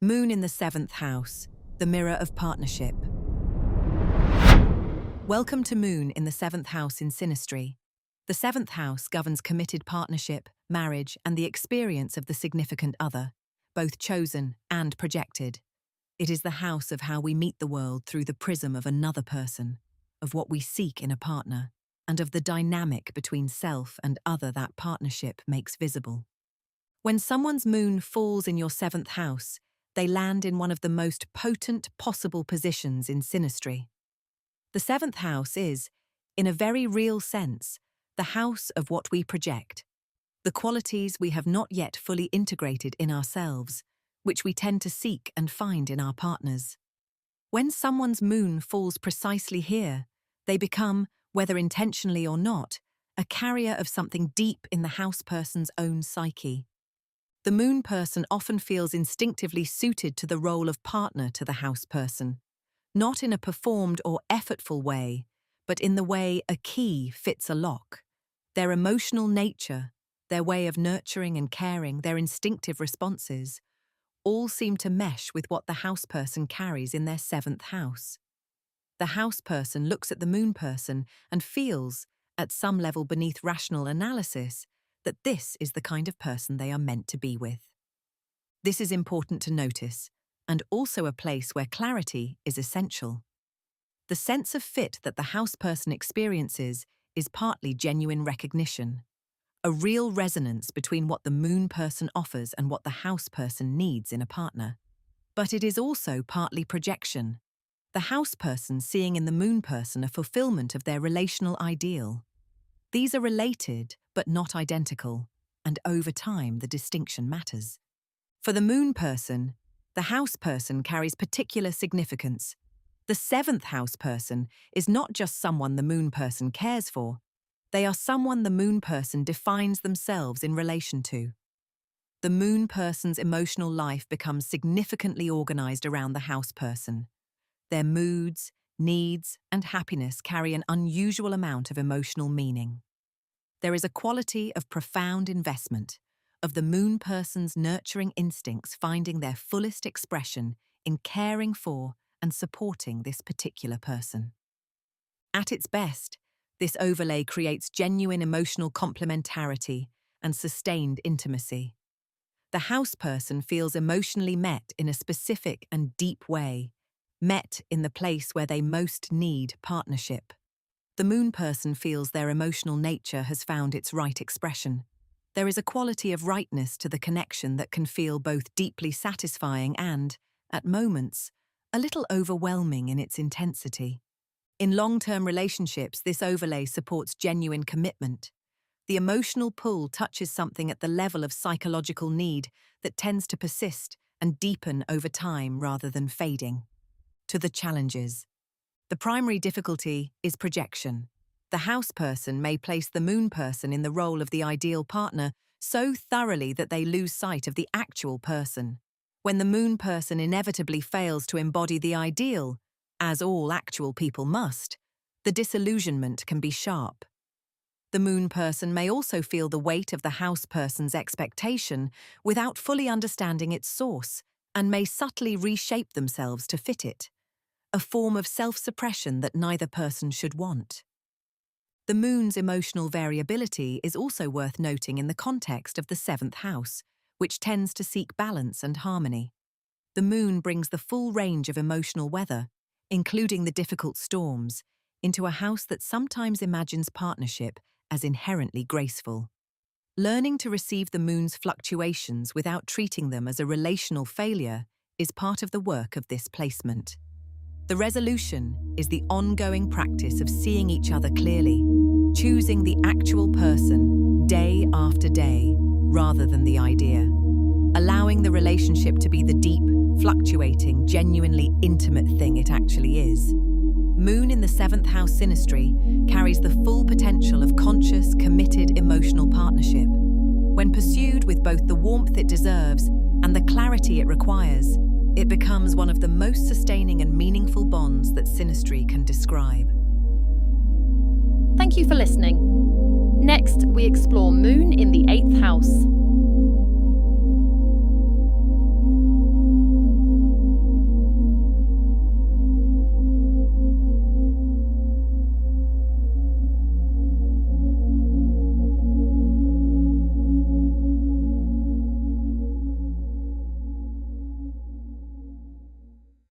Moon in the 7th house, the mirror of partnership. Welcome to Moon in the 7th house in synastry. The 7th house governs committed partnership, marriage, and the experience of the significant other, both chosen and projected. It is the house of how we meet the world through the prism of another person, of what we seek in a partner, and of the dynamic between self and other that partnership makes visible. When someone's moon falls in your 7th house, they land in one of the most potent possible positions in synastry. The 7th house is, in a very real sense, the house of what we project, the qualities we have not yet fully integrated in ourselves, which we tend to seek and find in our partners. When someone's moon falls precisely here, they become, whether intentionally or not, a carrier of something deep in the house person's own psyche. The moon person often feels instinctively suited to the role of partner to the house person, not in a performed or effortful way, but in the way a key fits a lock. Their emotional nature, their way of nurturing and caring, their instinctive responses, all seem to mesh with what the house person carries in their 7th house. The house person looks at the moon person and feels, at some level beneath rational analysis, that this is the kind of person they are meant to be with. This is important to notice, and also a place where clarity is essential. The sense of fit that the house person experiences is partly genuine recognition, a real resonance between what the moon person offers and what the house person needs in a partner. But it is also partly projection, the house person seeing in the moon person a fulfillment of their relational ideal. These are related, but not identical, and over time the distinction matters. For the moon person, the house person carries particular significance. The 7th house person is not just someone the moon person cares for, they are someone the moon person defines themselves in relation to. The moon person's emotional life becomes significantly organized around the house person. Their moods, needs, and happiness carry an unusual amount of emotional meaning. There is a quality of profound investment, of the moon person's nurturing instincts finding their fullest expression in caring for and supporting this particular person. At its best, this overlay creates genuine emotional complementarity and sustained intimacy. The house person feels emotionally met in a specific and deep way, met in the place where they most need partnership. The moon person feels their emotional nature has found its right expression. There is a quality of rightness to the connection that can feel both deeply satisfying and, at moments, a little overwhelming in its intensity. In long-term relationships, this overlay supports genuine commitment. The emotional pull touches something at the level of psychological need that tends to persist and deepen over time rather than fading. To the challenges. The primary difficulty is projection. The house person may place the moon person in the role of the ideal partner so thoroughly that they lose sight of the actual person. When the moon person inevitably fails to embody the ideal, as all actual people must, the disillusionment can be sharp. The moon person may also feel the weight of the house person's expectation without fully understanding its source and may subtly reshape themselves to fit it, a form of self-suppression that neither person should want. The moon's emotional variability is also worth noting in the context of the 7th house, which tends to seek balance and harmony. The moon brings the full range of emotional weather, including the difficult storms, into a house that sometimes imagines partnership as inherently graceful. Learning to receive the moon's fluctuations without treating them as a relational failure is part of the work of this placement. The resolution is the ongoing practice of seeing each other clearly, choosing the actual person day after day rather than the idea, allowing the relationship to be the deep, fluctuating, genuinely intimate thing it actually is. Moon in the 7th house synastry carries the full potential of conscious, committed emotional partnership. When pursued with both the warmth it deserves and the clarity it requires, it becomes one of the most sustaining and meaningful bonds that synastry can describe. Thank you for listening. Next, we explore Moon in the 8th house.